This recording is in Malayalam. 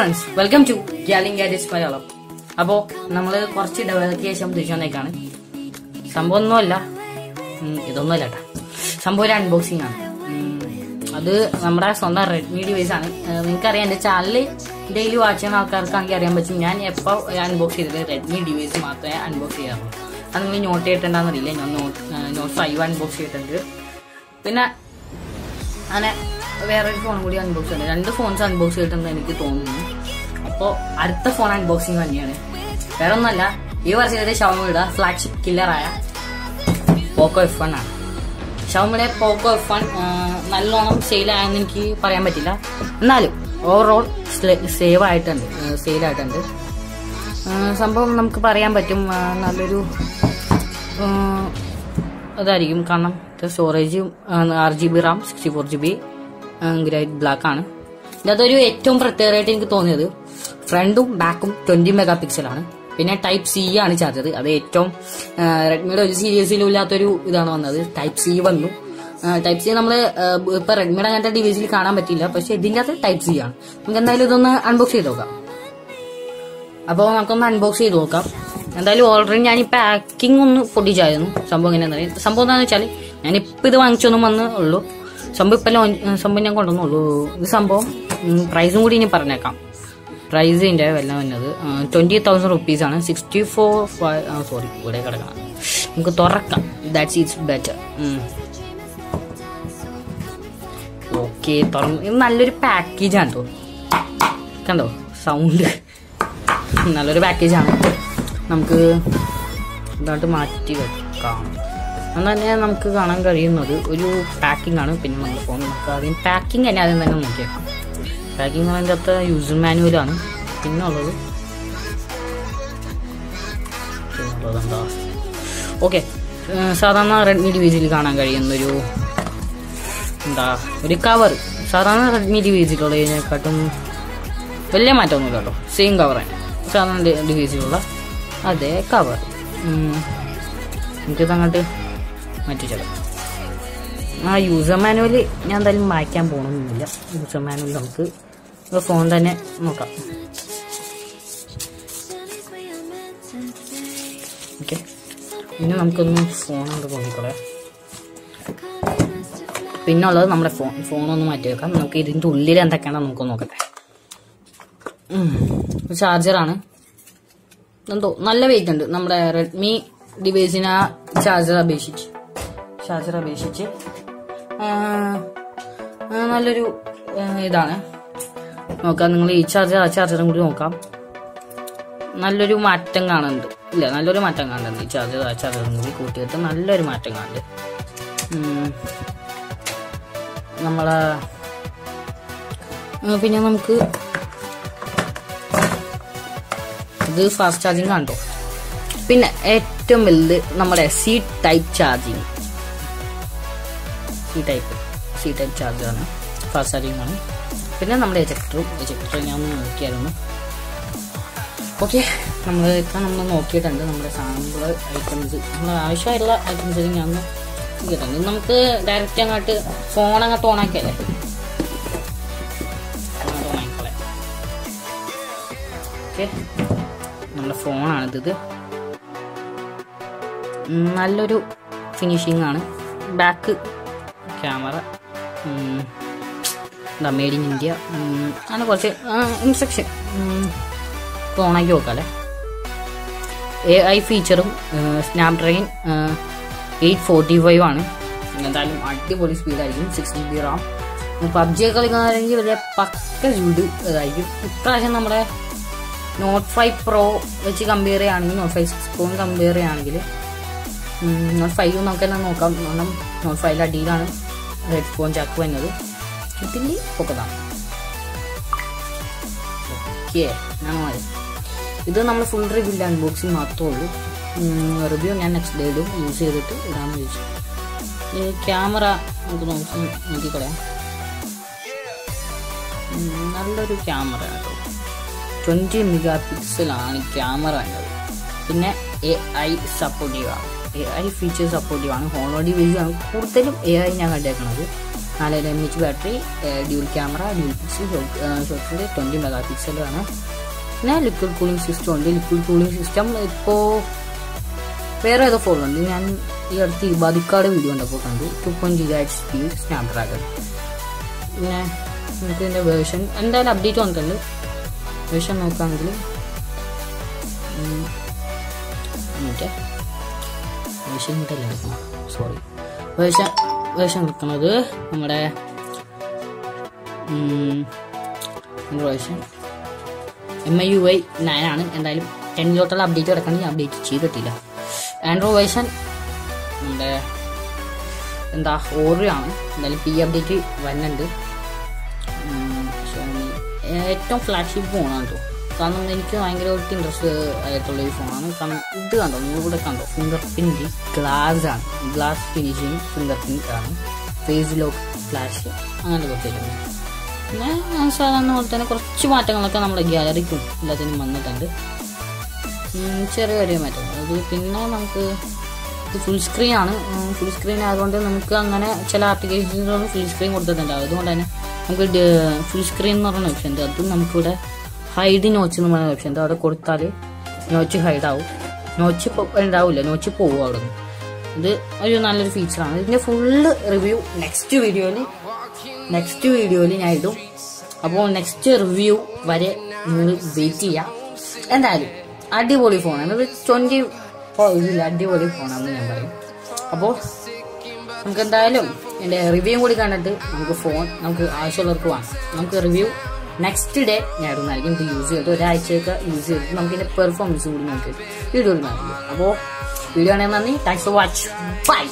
friends, welcome to Galling Gadgets Malayalam. അപ്പോൾ നമ്മൾ കുറച്ച് ഇടവേളയ്ക്ക് ശേഷം തിരിച്ചു വന്നേക്കാണ്. സംഭവം ഒന്നുമല്ല, ഇതൊന്നുമല്ല കേട്ടോ. സംഭവം ഒരു അൺബോക്സിംഗ് ആണ്. അത് നമ്മുടെ സ്വന്തം റെഡ്മി ഡിവൈസ് ആണ്. നിങ്ങൾക്കറിയാം, എൻ്റെ ചാനൽ ഡെയിലി വാച്ച് ചെയ്യുന്ന ആൾക്കാർക്കാണെങ്കിൽ അറിയാൻ പറ്റും. ഞാൻ എപ്പോൾ അൺബോക്സ് ചെയ്തത് റെഡ്മി ഡിവൈസ് മാത്രമേ അൺബോക്സ് ചെയ്യാറുള്ളൂ. അത് നിങ്ങൾ നോട്ട് ചെയ്തിട്ടുണ്ടാകുന്നില്ല. ഞാൻ നോട്ട് 5 അൺബോക്സ് ചെയ്തിട്ടുണ്ട്. പിന്നെ അങ്ങനെ വേറൊരു ഫോൺ കൂടി അൺബോക്സ് ചെയ്തിട്ടുണ്ട്. 2 ഫോൺസ് അൺബോക്സ് ചെയ്തിട്ടുണ്ടെന്ന് എനിക്ക് തോന്നുന്നു. അപ്പോൾ അടുത്ത ഫോൺ അൺബോക്സിങ് തന്നെയാണ്. വേറെ ഒന്നല്ല, ഈ വർഷത്തെ ഷവമിയുടെ ഫ്ലാഗ്ഷിപ്പ് കില്ലറായ പോക്കോ F1 ആണ്. ഷവമിയുടെ പോക്കോ F1 നല്ലോണം സെയിലായെന്ന് എനിക്ക് പറയാൻ പറ്റില്ല. എന്നാലും ഓവറോൾ സെയിലായിട്ടുണ്ട്. സംഭവം നമുക്ക് പറയാൻ പറ്റും നല്ലൊരു അതായിരിക്കും. കാരണം സ്റ്റോറേജും 6GB Ram 64GB great black ആണ്. അതൊരു ഏറ്റവും പ്രത്യേകമായിട്ട് എനിക്ക് തോന്നിയത് ഫ്രണ്ടും ബാക്കും 20 മെഗാ പിക്സലാണ്. പിന്നെ ടൈപ്പ് സി ആണ് ചാർജർ. അത് ഏറ്റവും റെഡ്മിയുടെ ഒരു സീരീസിലും ഇല്ലാത്തൊരു ഇതാണ് വന്നത്. ടൈപ്പ് സി വന്നു. ടൈപ്പ് സി നമ്മൾ ഇപ്പൊ റെഡ്മിയുടെ അങ്ങനത്തെ ഡിവൈസിൽ കാണാൻ പറ്റില്ല. പക്ഷെ ഇതിന്റെ അകത്ത് ടൈപ്പ് സി ആണ്. നമുക്ക് എന്തായാലും ഇതൊന്ന് അൺബോക്സ് ചെയ്ത് നോക്കാം. അപ്പോൾ നമുക്കൊന്ന് അൺബോക്സ് ചെയ്ത് നോക്കാം. എന്തായാലും ഓൾറെഡി ഞാൻ ഈ പാക്കിംഗ് ഒന്ന് പൊട്ടിച്ചായിരുന്നു. സംഭവം എങ്ങനെയാണെന്ന് സംഭവം എന്താണെന്ന് വെച്ചാൽ ഞാനിപ്പോൾ ഇത് വാങ്ങിച്ചൊന്നും വന്നേ ഉള്ളൂ. സംഭവം ഞാൻ കൊണ്ടുവന്നുള്ളൂ. ഇത് സംഭവം പ്രൈസും കൂടി ഇനി പറഞ്ഞേക്കാം. പ്രൈസ് ഇതിൻ്റെ വില വന്നത് 20,000 റുപ്പീസാണ്. 64 സോറി ഇവിടെ കിടക്കണം. നമുക്ക് തുറക്കാം. That's it's better. ഓക്കെ, തുറന്നു. ഇത് നല്ലൊരു പാക്കേജാണ് കേട്ടോ. കണ്ടോ സൗണ്ട്? നല്ലൊരു പാക്കേജാണ്. നമുക്ക് ഇതായിട്ട് മാറ്റി വെക്കാം. അന്ന് തന്നെ നമുക്ക് കാണാൻ കഴിയുന്നത് ഒരു പാക്കിംഗ് ആണ്. പിന്നെ നമ്മുടെ ഫോൺ നമുക്ക് ആദ്യം പാക്കിംഗ് തന്നെ ആദ്യം തന്നെ നോക്കിയേക്കാം. പാക്കിംഗ് അതിൻ്റെ അകത്ത് യൂസർ മാനുവലാണ്. പിന്നെ ഉള്ളത് എന്താ, ഓക്കെ, സാധാരണ റെഡ്മി ഡിവൈസിൽ കാണാൻ കഴിയുന്നൊരു ഒരു കവർ. സാധാരണ റെഡ്മി ഡിവൈസിലുള്ളതിനെക്കാട്ടും വലിയ മാറ്റമൊന്നുമില്ല കേട്ടോ. സെയിം കവർ തന്നെ സാധാരണ ഡിവൈസിലുള്ള അതേ കവർ. നമുക്കിതങ്ങോട്ട് മാറ്റിച്ചേക്കാം. യൂസർ മാനുവൽ ഞാൻ എന്തായാലും വായിക്കാൻ പോകണമെന്നില്ല. യൂസർ മാനുവൽ നമുക്ക് ഫോൺ തന്നെ നോക്കാം. ഓക്കെ, പിന്നെ നമുക്കൊന്ന് ഫോൺ കൊണ്ട് നോക്കിക്കോളാം. പിന്നെ ഉള്ളത് നമ്മുടെ ഫോണൊന്ന് മാറ്റി വെക്കാം. നമുക്ക് ഇതിൻ്റെ ഉള്ളിൽ എന്തൊക്കെയാണെന്ന് നമുക്ക് നോക്കട്ടെ. ചാർജറാണ്. എന്തോ നല്ല വെയിറ്റ് ഉണ്ട് നമ്മുടെ റെഡ്മി ഡിവൈസിന് ചാർജർ അപേക്ഷിച്ച് നല്ലൊരു ഇതാണ്. നോക്കാം, നിങ്ങൾ ഈ ചാർജറും കൂടി നോക്കാം. നല്ലൊരു മാറ്റം കാണുന്നുണ്ട്. ഇല്ല, നല്ലൊരു മാറ്റം കാണുന്നുണ്ട്. ഈ ചാർജറും കൂടി കൂട്ടിയിട്ട് നല്ലൊരു മാറ്റം കാണുന്നുണ്ട്. നമ്മളെ പിന്നെ നമുക്ക് ഇത് ഫാസ്റ്റ് ചാർജിങ് കാണട്ടോ. പിന്നെ ഏറ്റവും വലുത് നമ്മുടെ C type charging. C type ചാർജറാണ്. ഫാസ്റ്റ് ചാർജിങ് ആണ്. പിന്നെ നമ്മുടെ എജക്ടർ ഞാൻ ഒന്ന് നോക്കിയായിരുന്നു. ഓക്കെ, നമ്മൾ നോക്കിയിട്ടുണ്ട്. നമ്മുടെ സാമ്പിൾ ഐറ്റംസ്, നമ്മുടെ ആവശ്യമായിട്ടുള്ള ഐറ്റംസ് ഞാൻ നോക്കിയിട്ടുണ്ട്. നമുക്ക് ഡയറക്റ്റ് അങ്ങോട്ട് ഫോൺ അങ്ങോട്ട് ഓണാക്കിയല്ലേ. ഓക്കെ, നമ്മുടെ ഫോണാണിത്. നല്ലൊരു ഫിനിഷിംഗ് ആണ്. Back camera made in India. അങ്ങനെ കുറച്ച് ഇൻസ്ട്രക്ഷൻ ഓണാക്കി നോക്കാല്ലേ. AI ഫീച്ചറും സ്നാപ്ഡ്രാഗൺ 845 ആണ്. എന്തായാലും അടിപൊളി സ്പീഡായിരിക്കും. 6GB റാം. PUBG കളിക്കുന്നതാണെങ്കിൽ വലിയ പക്ക ചൂട് ഇതായിരിക്കും. ഇപ്രാവശ്യം നമ്മുടെ Note 5 Pro വെച്ച് കമ്പയർ ചെയ്യുകയാണെങ്കിൽ, Note 5 Pro കമ്പയർ ചെയ്യുകയാണെങ്കിൽ Note 5 നമുക്കെല്ലാം നോക്കാം. കാരണം Note 5 അടിയിലാണ് ഹെഡ്ഫോൺ ജാക്ക് വരുന്നത്. ഇതിൻ്റെ പൊക്കതാണ്. ഓക്കെ, ഇത് നമ്മൾ ഫുൾ റിവ്യൂവിൻ്റെ അൺബോക്സിങ് മാത്രമേ ഉള്ളൂ. റിവ്യൂ ഞാൻ നെക്സ്റ്റ് ഡേ ഇടും. യൂസ് ചെയ്തിട്ട് ഇടാമെന്ന് ചോദിച്ചു. ഈ ക്യാമറ നമുക്ക് നോക്കിക്കളയാം. നല്ലൊരു ക്യാമറ കേട്ടോ. 20 മെഗാ പിക്സലാണ് ക്യാമറ വേണ്ടത്. പിന്നെ AI സപ്പോർട്ടീവാണ്. AI ഫീച്ചർ സപ്പോർട്ടീവാണ്. ഹോളോ ഡിവൈസ് ആണ് കൂടുതലും AI ഞാൻ കണ്ടേക്കുന്നത്. 4000 mAh battery, dual camera, dual pixel shot 20 mega പിക്സലാണ്. പിന്നെ ലിക്വിഡ് കൂളിംഗ് സിസ്റ്റം ഉണ്ട്. ലിക്വിഡ് കൂളിംഗ് സിസ്റ്റം ഇപ്പോൾ വേറെ ഏതോ ഫോണുണ്ട്, ഞാൻ ഈ അടുത്ത് ഇബാദിക്കാട് വീഡിയോ ഉണ്ടപ്പോൾ കണ്ടു. 2.0 GHz സ്പീഡ്, സ്നാപ്ഡ്രാഗൺ. പിന്നെ നമുക്ക് ഇതിൻ്റെ വേർഷൻ എന്തായാലും അപ്ഡേറ്റ് വന്നിട്ടുണ്ട്. വേർഷൻ നോക്കുകയാണെങ്കിൽ വേർഷൻ കിട്ടല്ലേ എടുക്കണം, സോറി. വേർഷൻ എടുക്കുന്നത് നമ്മുടെ വേർഷൻ MIUI 9 ആണ്. എന്തായാലും 10 അപ്ഡേറ്റ് കിടക്കണമെങ്കിൽ അപ്ഡേറ്റ് ചെയ്തിട്ടില്ല. ആൻഡ്രോയിഡ് വേർഷൻ നമ്മുടെ ഓറിയോ ആണ്. എന്തായാലും P അപ്ഡേറ്റ് വരുന്നുണ്ട്. ഏറ്റവും ഫ്ലാഗ്ഷിപ്പ് ഫോണാണ് കേട്ടോ. കാരണം എനിക്ക് ഭയങ്കരമായിട്ട് ഇൻട്രസ്റ്റ് ആയിട്ടുള്ള ഈ ഫോണാണ്. കാരണം ഇത് കണ്ടോ, നിങ്ങളിവിടെ കണ്ടോ, ഫിംഗർ പ്രിന്റ് ഗ്ലാസ് ആണ്, ഗ്ലാസ് ഫിനിഷിങ് ഫിംഗർ പ്രിന്റ് ആണ്, ഫേസ് ലോക്ക് ഫ്ലാഷ്, അങ്ങനെ കുറച്ചിട്ടുണ്ട്. പിന്നെ സാധാരണ പോലെ തന്നെ കുറച്ച് മാറ്റങ്ങളൊക്കെ നമ്മുടെ ഗാലറിക്കും എല്ലാത്തിനും വന്നിട്ടുണ്ട്, ചെറിയ ചെറിയ മാറ്റങ്ങൾ. അത് പിന്നെ നമുക്ക് ഇത് ഫുൾ സ്ക്രീൻ ആണ്. ഫുൾ സ്ക്രീൻ ആയതുകൊണ്ട് നമുക്ക് അങ്ങനെ ചില ആപ്ലിക്കേഷൻസിലൊന്നും ഫുൾ സ്ക്രീൻ കൊടുത്തിട്ടുണ്ടാവും. അതുകൊണ്ട് തന്നെ നമുക്ക് ഫുൾ സ്ക്രീൻ എന്ന് പറയുന്ന ഓപ്ഷൻ ഉണ്ട്. അതും നമുക്കിവിടെ ഹൈഡ് നോച്ച് എന്ന് പറയുന്ന ഓപ്ഷൻ ഉണ്ട്. അവിടെ കൊടുത്താൽ നോച്ച് ഹൈഡ് ആവും, നോച്ച് ഉണ്ടാവില്ല, നോച്ച് പോവും അവിടെ നിന്ന്. ഇത് ഒരു നല്ലൊരു ഫീച്ചറാണ്. ഇതിന്റെ ഫുള്ള് റിവ്യൂ നെക്സ്റ്റ് വീഡിയോയിൽ ഞാൻ ഇടും. അപ്പോൾ നെക്സ്റ്റ് റിവ്യൂ വരെ നിങ്ങൾ വെയിറ്റ് ചെയ്യാം. എന്തായാലും അടിപൊളി ഫോണാണ്. ഇത് 20 അടിപൊളി ഫോണാണെന്ന് ഞാൻ പറയും. അപ്പോൾ നമുക്ക് എന്തായാലും എൻ്റെ റിവ്യൂ കൂടി കണ്ടിട്ട് നമുക്ക് ആവശ്യമുള്ളവർക്ക് വാങ്ങാം. നമുക്ക് റിവ്യൂ നെക്സ്റ്റ് ഡേ ഞാൻ ഇടുന്നതായിരിക്കും. ഇത് യൂസ് ചെയ്തിട്ട് ഒരാഴ്ചയൊക്കെ യൂസ് ചെയ്തിട്ട് നമുക്ക് ഇതിന്റെ പെർഫോമൻസ് കൂടി നമുക്ക് വീഡിയോയിൽ നൽകും. അപ്പോൾ വീഡിയോ ആണെങ്കിൽ നന്ദി. Thanks for watch. ബൈ.